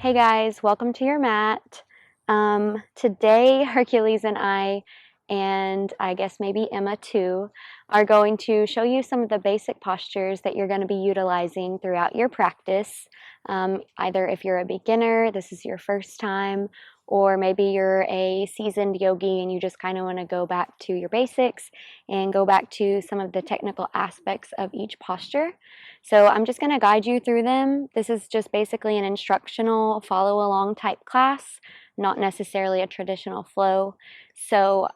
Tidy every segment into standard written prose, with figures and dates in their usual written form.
Hey guys, welcome to your mat. Today, Hercules and I guess maybe Emma too, are going to show you some of the basic postures that you're going to be utilizing throughout your practice. Either if you're a beginner, this is your first time, or maybe you're a seasoned yogi and you just kind of want to go back to your basics and go back to some of the technical aspects of each posture. So I'm just going to guide you through them. This is just basically an instructional follow along type class, not necessarily a traditional flow. So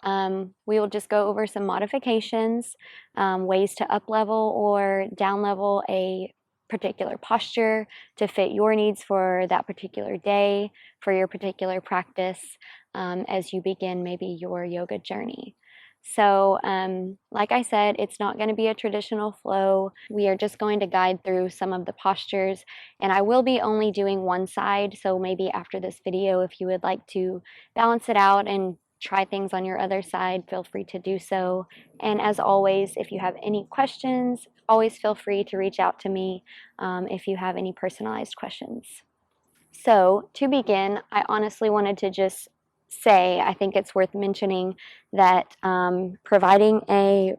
we will just go over some modifications, ways to up level or down level a particular posture to fit your needs for that particular day, for your particular practice as you begin maybe your yoga journey. So like I said, it's not going to be a traditional flow. We are just going to guide through some of the postures, and I will be only doing one side. So maybe after this video, if you would like to balance it out and try things on your other side, feel free to do so. And as always, if you have any questions, always feel free to reach out to me if you have any personalized questions. So to begin, I honestly wanted to just say, I think it's worth mentioning that providing a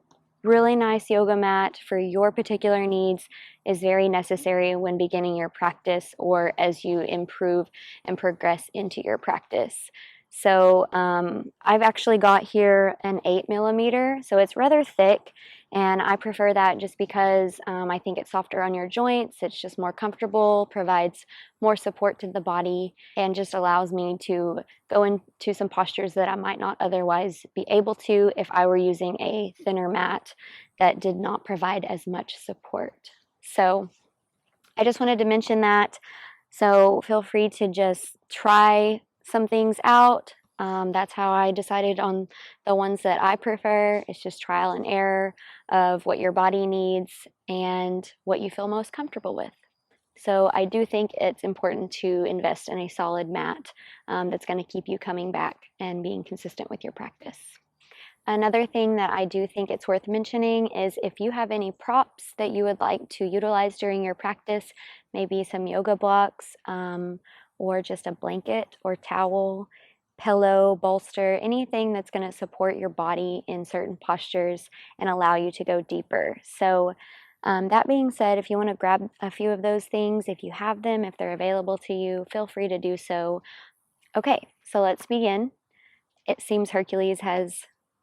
really nice yoga mat for your particular needs is very necessary when beginning your practice or as you improve and progress into your practice. So I've actually got here an 8mm, so it's rather thick, and I prefer that just because I think it's softer on your joints, it's just more comfortable, provides more support to the body, and just allows me to go into some postures that I might not otherwise be able to if I were using a thinner mat that did not provide as much support. So I just wanted to mention that. So feel free to just try some things out. That's how I decided on the ones that I prefer. It's just trial and error of what your body needs and what you feel most comfortable with. So I do think it's important to invest in a solid mat that's going to keep you coming back and being consistent with your practice. Another thing that I do think it's worth mentioning is if you have any props that you would like to utilize during your practice, maybe some yoga blocks or just a blanket or towel, pillow, bolster, anything that's going to support your body in certain postures and allow you to go deeper. So that being said, if you want to grab a few of those things, if you have them, if they're available to you, feel free to do so. Okay, so let's begin. It seems Hercules has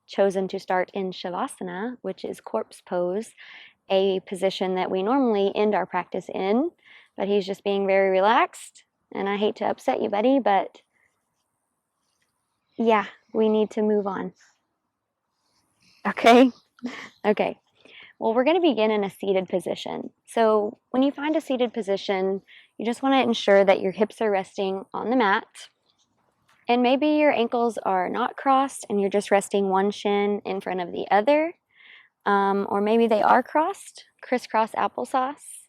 chosen to start in Shavasana, which is corpse pose, a position that we normally end our practice in, but he's just being very relaxed. And I hate to upset you, buddy, but yeah, we need to move on. Okay? Okay. Well, we're going to begin in a seated position. So when you find a seated position, you just want to ensure that your hips are resting on the mat. And maybe your ankles are not crossed and you're just resting one shin in front of the other. Or maybe they are crossed, crisscross applesauce.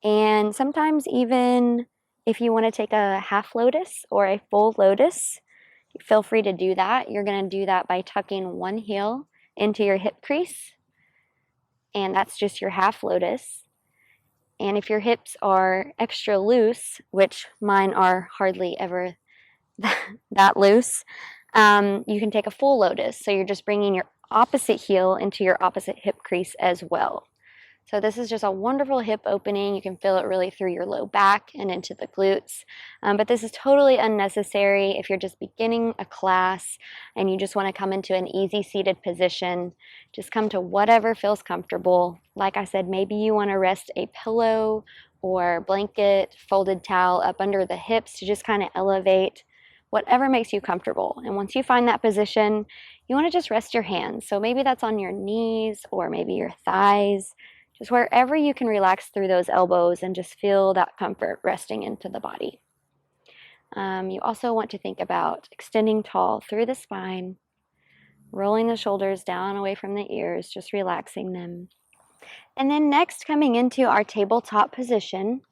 And sometimes even if you want to take a half lotus or a full lotus, feel free to do that. You're going to do that by tucking one heel into your hip crease. And that's just your half lotus. And if your hips are extra loose, which mine are hardly ever that loose, you can take a full lotus. So you're just bringing your opposite heel into your opposite hip crease as well. So this is just a wonderful hip opening. You can feel it really through your low back and into the glutes. But this is totally unnecessary if you're just beginning a class and you just want to come into an easy seated position. Just come to whatever feels comfortable. Like I said, maybe you want to rest a pillow or blanket, folded towel up under the hips to just kind of elevate whatever makes you comfortable. And once you find that position, you want to just rest your hands. So maybe that's on your knees or maybe your thighs. Just wherever you can relax through those elbows and just feel that comfort resting into the body. You also want to think about extending tall through the spine, rolling the shoulders down away from the ears, just relaxing them. And then next, coming into our tabletop position.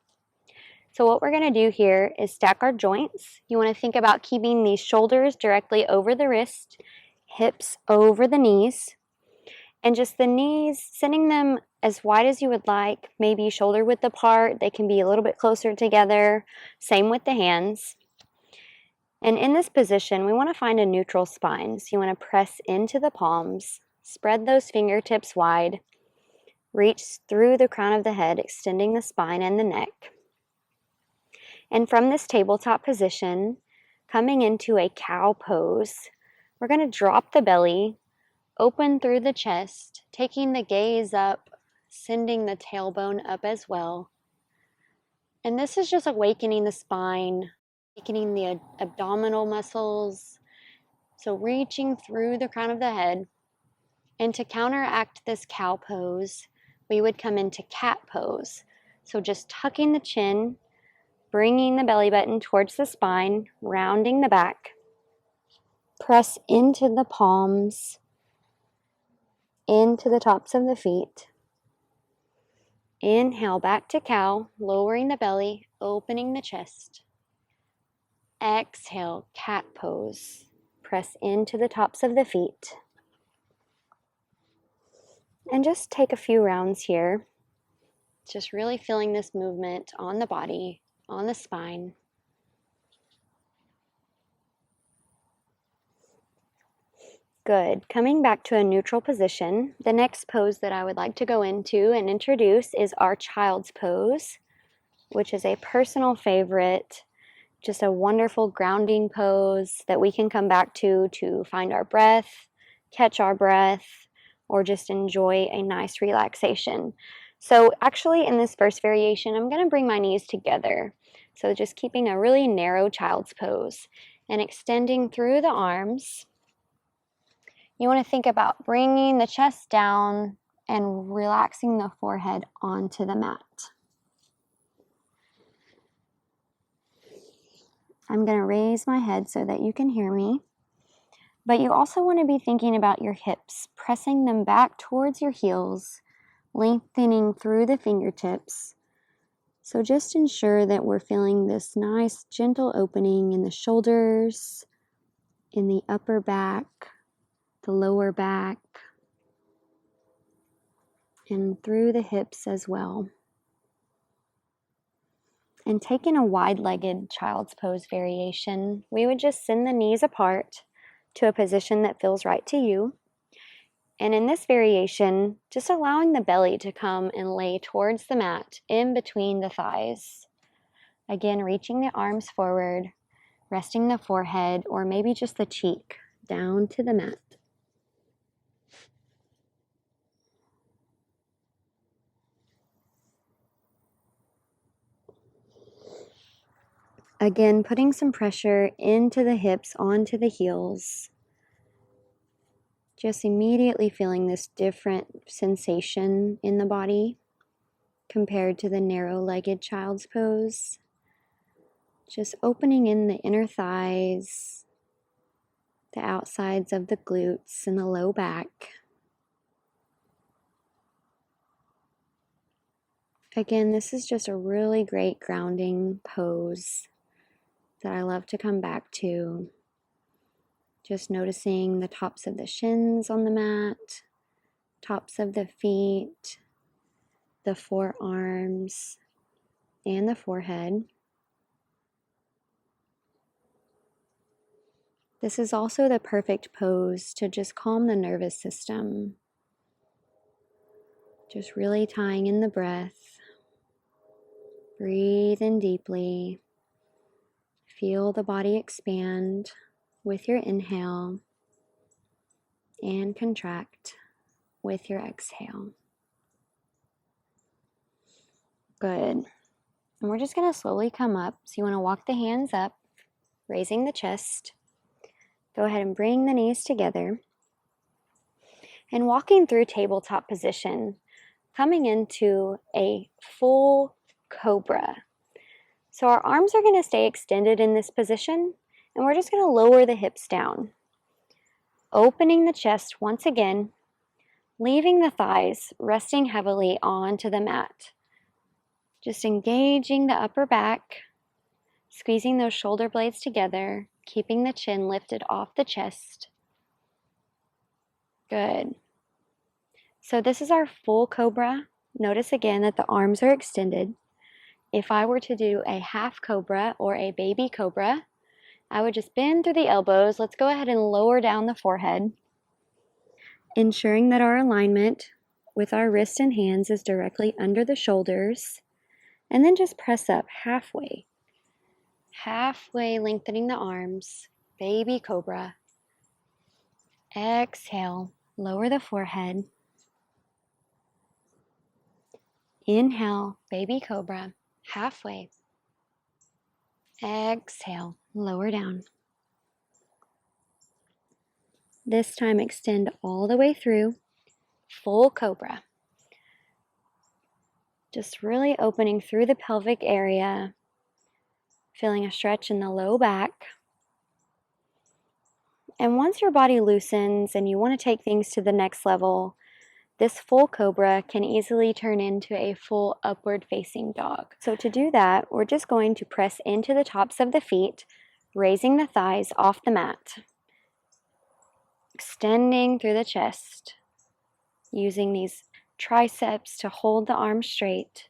So what we're going to do here is stack our joints. You want to think about keeping these shoulders directly over the wrist, hips over the knees. And just the knees, sending them as wide as you would like, maybe shoulder width apart. They can be a little bit closer together. Same with the hands. And in this position, we want to find a neutral spine. So you want to press into the palms, spread those fingertips wide, reach through the crown of the head, extending the spine and the neck. And from this tabletop position, coming into a cow pose, we're going to drop the belly, open through the chest, taking the gaze up, sending the tailbone up as well. And this is just awakening the spine, awakening the abdominal muscles. So reaching through the crown of the head. And to counteract this cow pose, we would come into cat pose. So just tucking the chin, bringing the belly button towards the spine, rounding the back. Press into the palms, into the tops of the feet. Inhale back to cow, lowering the belly, opening the chest. Exhale, cat pose. Press into the tops of the feet. And just take a few rounds here. Just really feeling this movement on the body, on the spine. Good. Coming back to a neutral position, the next pose that I would like to go into and introduce is our child's pose, which is a personal favorite, just a wonderful grounding pose that we can come back to find our breath, catch our breath, or just enjoy a nice relaxation. So actually in this first variation, I'm going to bring my knees together. So just keeping a really narrow child's pose and extending through the arms. You want to think about bringing the chest down and relaxing the forehead onto the mat. I'm going to raise my head so that you can hear me. But you also want to be thinking about your hips, pressing them back towards your heels, lengthening through the fingertips. So just ensure that we're feeling this nice gentle opening in the shoulders, in the upper back, the lower back, and through the hips as well. And taking a wide-legged child's pose variation, we would just send the knees apart to a position that feels right to you. And in this variation, just allowing the belly to come and lay towards the mat in between the thighs. Again, reaching the arms forward, resting the forehead or maybe just the cheek down to the mat. Again, putting some pressure into the hips, onto the heels. Just immediately feeling this different sensation in the body compared to the narrow-legged child's pose. Just opening in the inner thighs, the outsides of the glutes and the low back. Again, this is just a really great grounding pose that I love to come back to. Just noticing the tops of the shins on the mat, tops of the feet, the forearms, and the forehead. This is also the perfect pose to just calm the nervous system. Just really tying in the breath. Breathe in deeply. Feel the body expand with your inhale and contract with your exhale. Good. And we're just going to slowly come up. So you want to walk the hands up, raising the chest. Go ahead and bring the knees together. And walking through tabletop position, coming into a full cobra. So our arms are going to stay extended in this position, and we're just going to lower the hips down. Opening the chest once again, leaving the thighs resting heavily onto the mat. Just engaging the upper back, squeezing those shoulder blades together, keeping the chin lifted off the chest. Good. So this is our full Cobra. Notice again that the arms are extended. If I were to do a half Cobra or a baby Cobra, I would just bend through the elbows. Let's go ahead and lower down the forehead, ensuring that our alignment with our wrist and hands is directly under the shoulders, and then just press up halfway. Halfway lengthening the arms, baby Cobra. Exhale, lower the forehead. Inhale, baby Cobra, halfway. Exhale, lower down. This time extend all the way through, full Cobra. Just really opening through the pelvic area, feeling a stretch in the low back. And once your body loosens and you want to take things to the next level, this full Cobra can easily turn into a full upward facing dog. So to do that, we're just going to press into the tops of the feet, raising the thighs off the mat. Extending through the chest, using these triceps to hold the arms straight.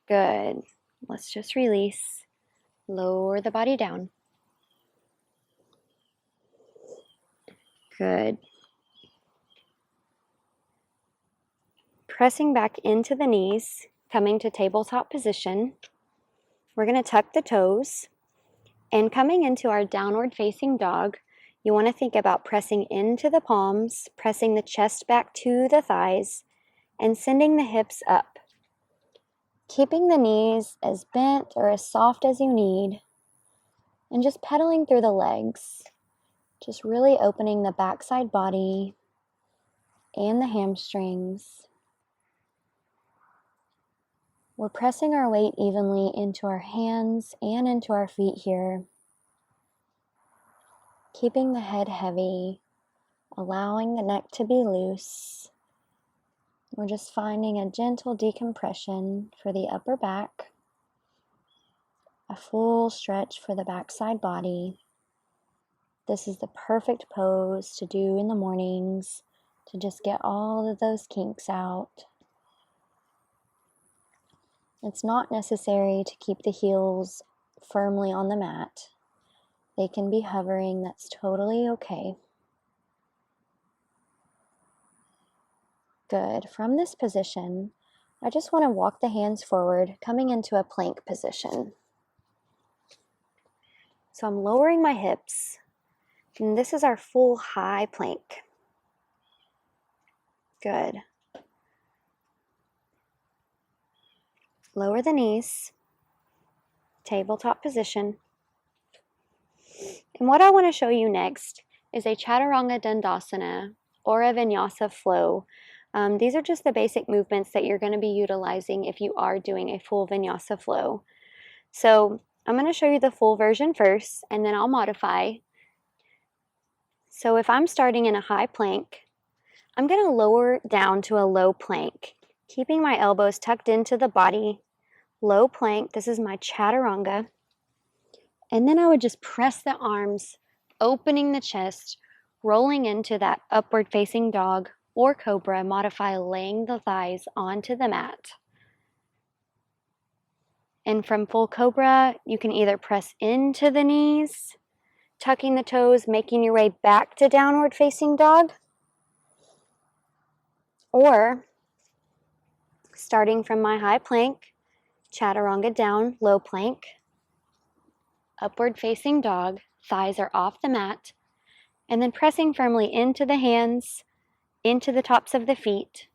Good. Let's just release. Lower the body down. Good. Pressing back into the knees, coming to tabletop position. We're going to tuck the toes. And coming into our downward facing dog, you want to think about pressing into the palms, pressing the chest back to the thighs, and sending the hips up. Keeping the knees as bent or as soft as you need, and just pedaling through the legs. Just really opening the backside body and the hamstrings. We're pressing our weight evenly into our hands and into our feet here. Keeping the head heavy, allowing the neck to be loose. We're just finding a gentle decompression for the upper back, a full stretch for the backside body. This is the perfect pose to do in the mornings to just get all of those kinks out. It's not necessary to keep the heels firmly on the mat. They can be hovering, that's totally okay. Good. From this position, I just want to walk the hands forward, coming into a plank position. So I'm lowering my hips, and this is our full high plank. Good. Lower the knees, tabletop position. And what I want to show you next is a Chaturanga Dandasana or a vinyasa flow. These are just the basic movements that you're going to be utilizing if you are doing a full vinyasa flow. So I'm going to show you the full version first, and then I'll modify. So if I'm starting in a high plank, I'm going to lower down to a low plank, keeping my elbows tucked into the body. Low plank, this is my Chaturanga. And then I would just press the arms, opening the chest, rolling into that upward facing dog or Cobra. Modify laying the thighs onto the mat. And from full Cobra, you can either press into the knees, tucking the toes, making your way back to downward facing dog, or starting from my high plank, Chaturanga down, low plank, upward facing dog, thighs are off the mat, and then pressing firmly into the hands, into the tops of the feet,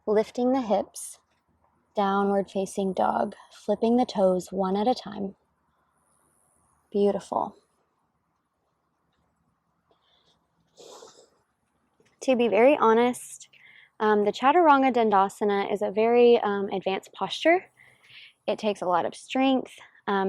lifting the hips, downward facing dog, flipping the toes one at a time. Beautiful. To be very honest, the Chaturanga Dandasana is a very advanced posture. It takes a lot of strength.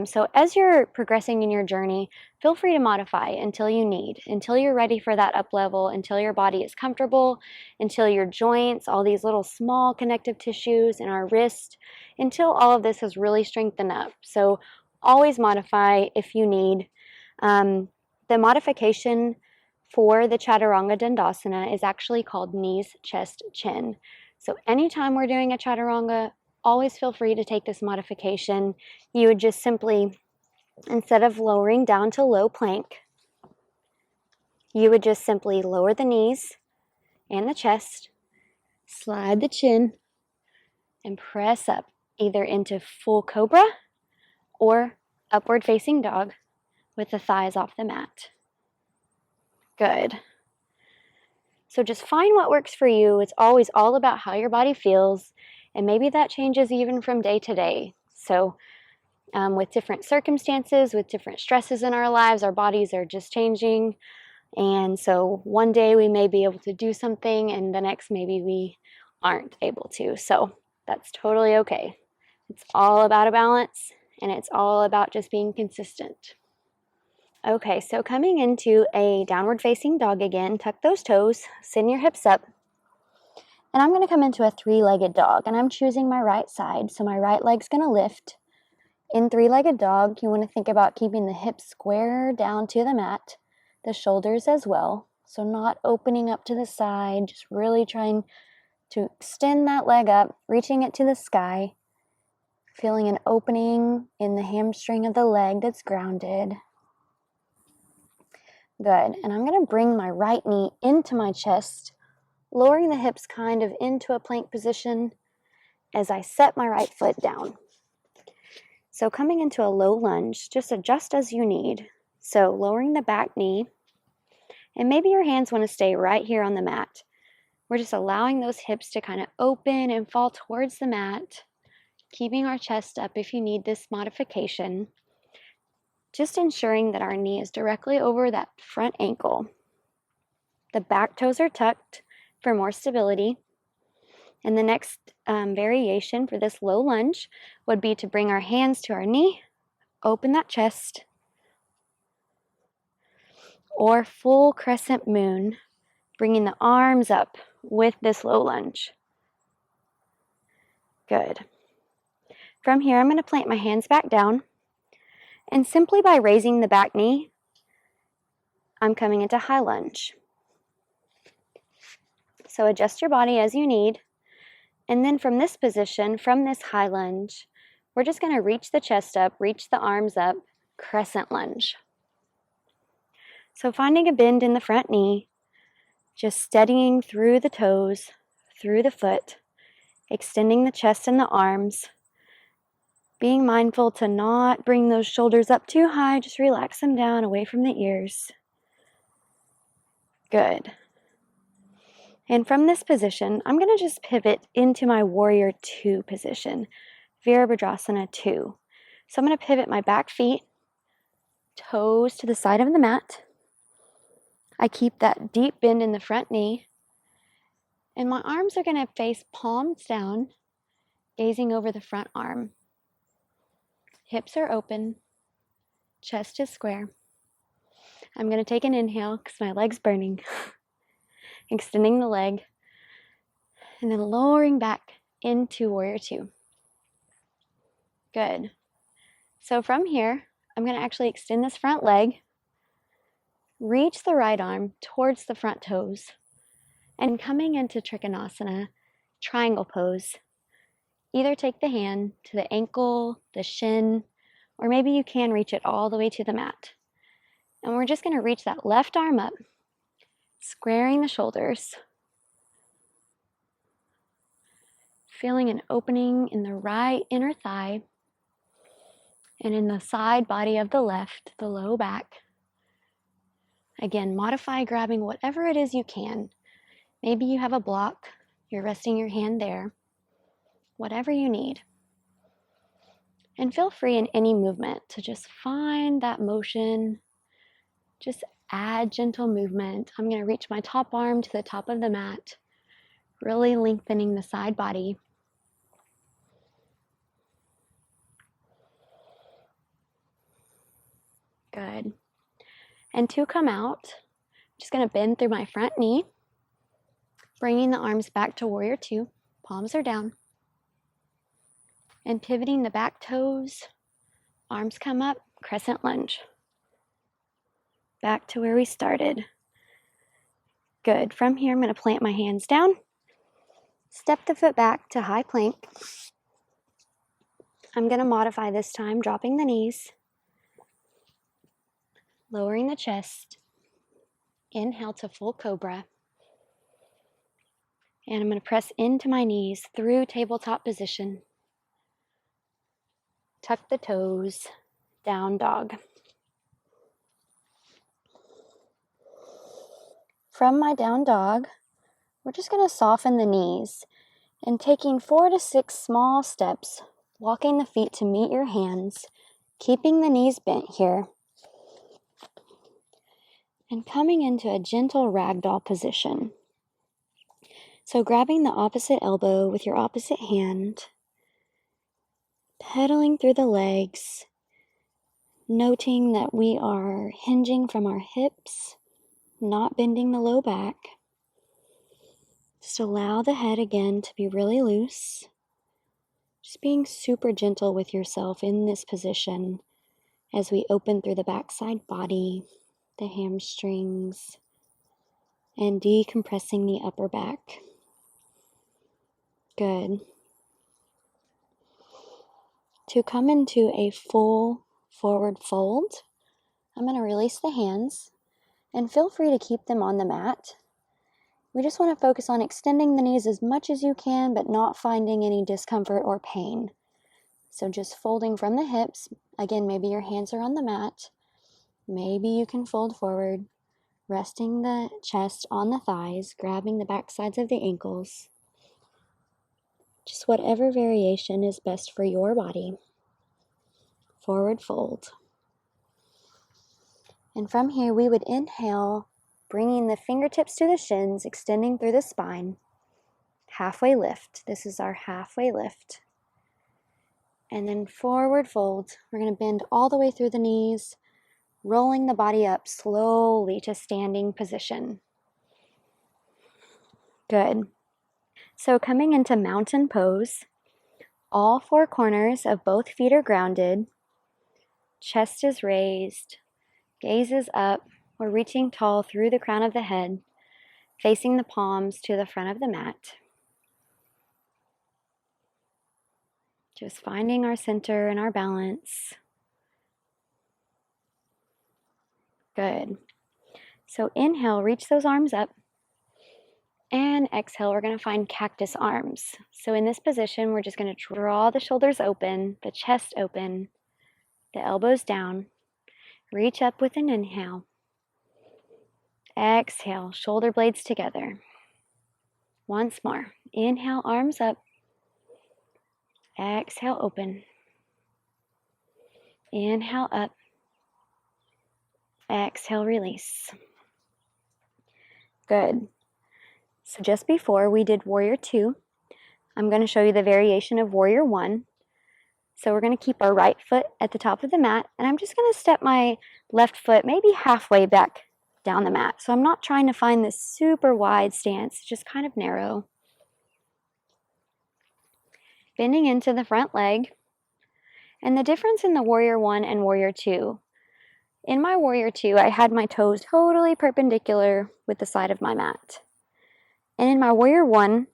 So as you're progressing in your journey, feel free to modify until you need, until you're ready for that up level, until your body is comfortable, until your joints, all these little small connective tissues in our wrist, until all of this has really strengthened up. So always modify if you need. The modification for the Chaturanga Dandasana is actually called knees, chest, chin. So anytime we're doing a Chaturanga, always feel free to take this modification. You would just simply, instead of lowering down to low plank, you would just simply lower the knees and the chest, slide the chin, and press up either into full cobra or upward facing dog with the thighs off the mat. Good. So just find what works for you. It's always all about how your body feels, and maybe that changes even from day to day. So with different circumstances, with different stresses in our lives, our bodies are just changing. And so one day we may be able to do something, and the next maybe we aren't able to. So that's totally okay. It's all about a balance, and it's all about just being consistent. Okay, so coming into a downward facing dog again, tuck those toes, send your hips up, and I'm going to come into a three-legged dog, and I'm choosing my right side, so my right leg's going to lift. In three-legged dog, you want to think about keeping the hips square down to the mat, the shoulders as well, so not opening up to the side, just really trying to extend that leg up, reaching it to the sky, feeling an opening in the hamstring of the leg that's grounded. Good, and I'm going to bring my right knee into my chest, lowering the hips kind of into a plank position as I set my right foot down. So coming into a low lunge, just adjust as you need. So lowering the back knee, and maybe your hands want to stay right here on the mat. We're just allowing those hips to kind of open and fall towards the mat, keeping our chest up if you need this modification. Just ensuring that our knee is directly over that front ankle. The back toes are tucked for more stability. And the next variation for this low lunge would be to bring our hands to our knee, open that chest, or full crescent moon, bringing the arms up with this low lunge. Good. From here, I'm going to plant my hands back down, and simply by raising the back knee, I'm coming into high lunge. So adjust your body as you need. And then from this position, from this high lunge, we're just going to reach the chest up, reach the arms up, crescent lunge. So finding a bend in the front knee, just steadying through the toes, through the foot, extending the chest and the arms, being mindful to not bring those shoulders up too high, just relax them down away from the ears. Good. And from this position, I'm going to just pivot into my Warrior II position, Virabhadrasana II. So I'm going to pivot my back feet, toes to the side of the mat. I keep that deep bend in the front knee, and my arms are going to face palms down, gazing over the front arm. Hips are open, chest is square. I'm going to take an inhale because my leg's burning. Extending the leg, and then lowering back into Warrior II. Good. So from here, I'm going to actually extend this front leg, reach the right arm towards the front toes, and coming into Trikonasana, triangle pose. Either take the hand to the ankle, the shin, or maybe you can reach it all the way to the mat. And we're just going to reach that left arm up, squaring the shoulders, feeling an opening in the right inner thigh, and in the side body of the left, the low back. Again, modify grabbing whatever it is you can. Maybe you have a block, you're resting your hand there. Whatever you need. And feel free in any movement to just find that motion. Just add gentle movement. I'm going to reach my top arm to the top of the mat, really lengthening the side body. Good. And to come out, I'm just going to bend through my front knee, bringing the arms back to Warrior II. Palms are down. And pivoting the back toes, arms come up, crescent lunge. Back to where we started. Good. From here, I'm going to plant my hands down. Step the foot back to high plank. I'm going to modify this time, dropping the knees, lowering the chest. Inhale to full cobra. And I'm going to press into my knees through tabletop position. Tuck the toes, down dog. From my down dog, we're just going to soften the knees and taking 4 to 6 small steps, walking the feet to meet your hands, keeping the knees bent here, and coming into a gentle ragdoll position. So grabbing the opposite elbow with your opposite hand, pedaling through the legs, noting that we are hinging from our hips, not bending the low back. Just allow the head again to be really loose. Just being super gentle with yourself in this position as we open through the backside body, the hamstrings, and decompressing the upper back. Good. To come into a full forward fold, I'm going to release the hands and feel free to keep them on the mat. We just want to focus on extending the knees as much as you can, but not finding any discomfort or pain. So just folding from the hips. Again, maybe your hands are on the mat. Maybe you can fold forward, resting the chest on the thighs, grabbing the back sides of the ankles. Just whatever variation is best for your body. Forward fold. And from here, we would inhale, bringing the fingertips to the shins, extending through the spine. Halfway lift. This is our halfway lift. And then forward fold. We're going to bend all the way through the knees, rolling the body up slowly to standing position. Good. So coming into mountain pose, all 4 corners of both feet are grounded. Chest is raised, gaze is up. We're reaching tall through the crown of the head, facing the palms to the front of the mat. Just finding our center and our balance. Good. So inhale, reach those arms up. And exhale, we're going to find cactus arms. So in this position, we're just going to draw the shoulders open, the chest open, the elbows down. Reach up with an inhale. Exhale, shoulder blades together. Once more. Inhale, arms up. Exhale, open. Inhale, up. Exhale, release. Good. So just before we did Warrior 2, I'm going to show you the variation of Warrior 1. So we're going to keep our right foot at the top of the mat, and I'm just going to step my left foot maybe halfway back down the mat. So I'm not trying to find this super wide stance, just kind of narrow. Bending into the front leg. And the difference in the Warrior 1 and Warrior 2, in my Warrior 2, I had my toes totally perpendicular with the side of my mat. And in my Warrior 1,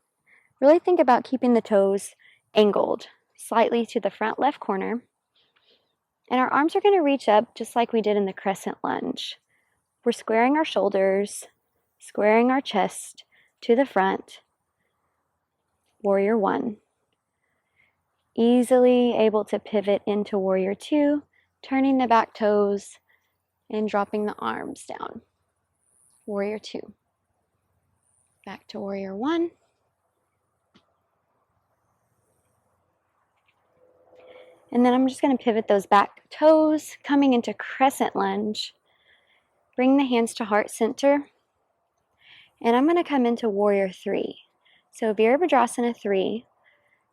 really think about keeping the toes angled slightly to the front left corner. And our arms are going to reach up just like we did in the crescent lunge. We're squaring our shoulders, squaring our chest to the front. Warrior 1. Easily able to pivot into Warrior 2, turning the back toes and dropping the arms down. Warrior 2. Back to Warrior 1. And then I'm just going to pivot those back toes, coming into crescent lunge. Bring the hands to heart center. And I'm going to come into Warrior 3. So Virabhadrasana III.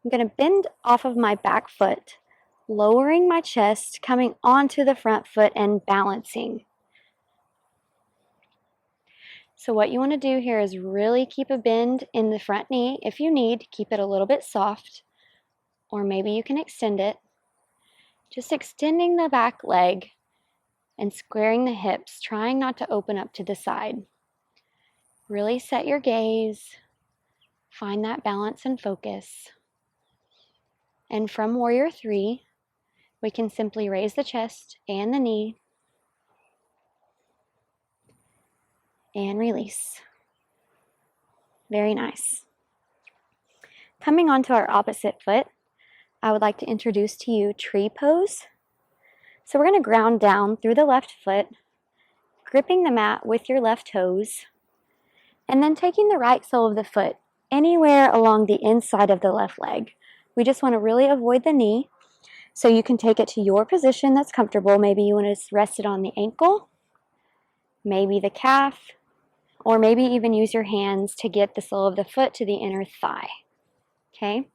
I'm going to bend off of my back foot, lowering my chest, coming onto the front foot and balancing. So what you want to do here is really keep a bend in the front knee. If you need, keep it a little bit soft, or maybe you can extend it. Just extending the back leg and squaring the hips, trying not to open up to the side. Really set your gaze, find that balance and focus. And from Warrior 3, we can simply raise the chest and the knee and release. Very nice. Coming onto our opposite foot, I would like to introduce to you tree pose. So we're going to ground down through the left foot, gripping the mat with your left toes, and then taking the right sole of the foot anywhere along the inside of the left leg. We just want to really avoid the knee, so you can take it to your position that's comfortable. Maybe you want to rest it on the ankle, maybe the calf, or maybe even use your hands to get the sole of the foot to the inner thigh. Okay?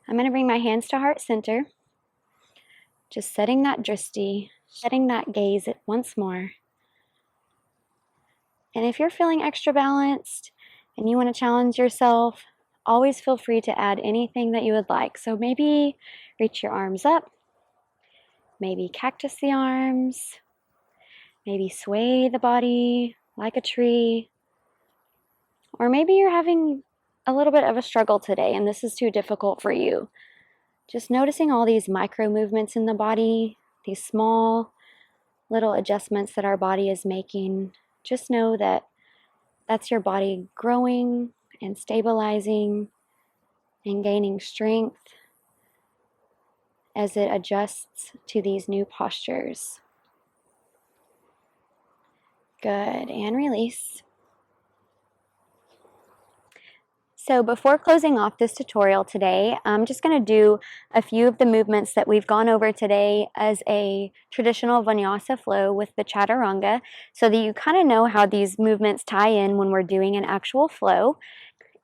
I'm going to bring my hands to heart center, just setting that drishti, setting that gaze once more. And if you're feeling extra balanced and you want to challenge yourself, always feel free to add anything that you would like. So maybe reach your arms up, maybe cactus the arms, maybe sway the body like a tree, or maybe you're having a little bit of a struggle today and this is too difficult for you. Just noticing all these micro movements in the body, these small little adjustments that our body is making. Just know that that's your body growing and stabilizing and gaining strength as it adjusts to these new postures. Good, and release. So before closing off this tutorial today, I'm just going to do a few of the movements that we've gone over today as a traditional vinyasa flow with the Chaturanga, so that you kind of know how these movements tie in when we're doing an actual flow.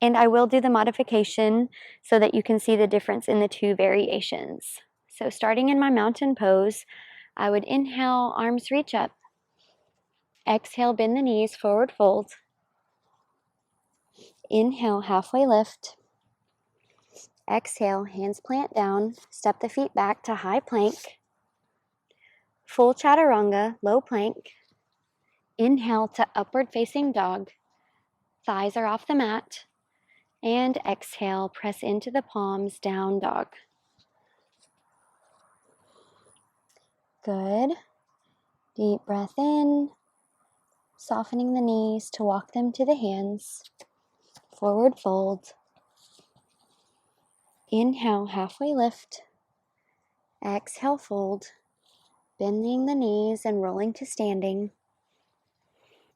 And I will do the modification so that you can see the difference in the two variations. So starting in my mountain pose, I would inhale, arms reach up. Exhale, bend the knees, forward fold. Inhale, halfway lift. Exhale, hands plant down, step the feet back to high plank. Full Chaturanga, low plank. Inhale to upward facing dog. Thighs are off the mat. And exhale, press into the palms, down dog. Good. Deep breath in, softening the knees to walk them to the hands. Forward fold. Inhale, halfway lift. Exhale, fold. Bending the knees and rolling to standing.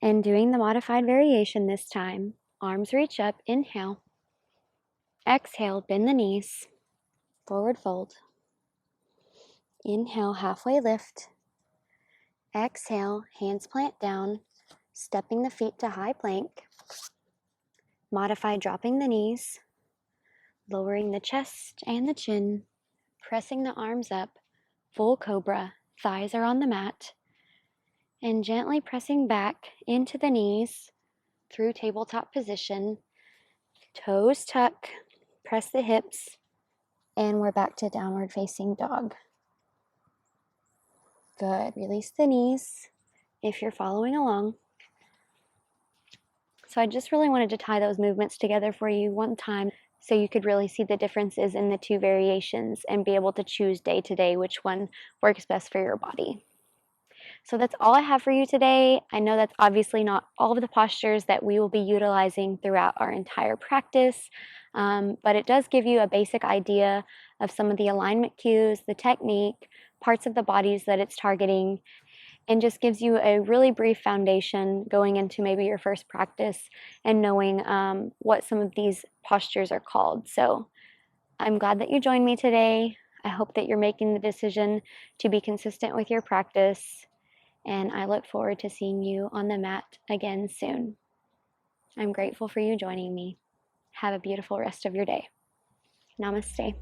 And doing the modified variation this time. Arms reach up, inhale. Exhale, bend the knees. Forward fold. Inhale, halfway lift. Exhale, hands plant down, stepping the feet to high plank. Modify dropping the knees, lowering the chest and the chin, pressing the arms up, full cobra, thighs are on the mat, and gently pressing back into the knees through tabletop position, toes tuck, press the hips, and we're back to downward facing dog. Good, release the knees if you're following along. So I just really wanted to tie those movements together for you one time so you could really see the differences in the two variations and be able to choose day to day which one works best for your body. So that's all I have for you today. I know that's obviously not all of the postures that we will be utilizing throughout our entire practice, but it does give you a basic idea of some of the alignment cues, the technique, parts of the bodies that it's targeting, and just gives you a really brief foundation going into maybe your first practice and knowing what some of these postures are called. So I'm glad that you joined me today. I hope that you're making the decision to be consistent with your practice, and I look forward to seeing you on the mat again soon. I'm grateful for you joining me. Have a beautiful rest of your day. Namaste.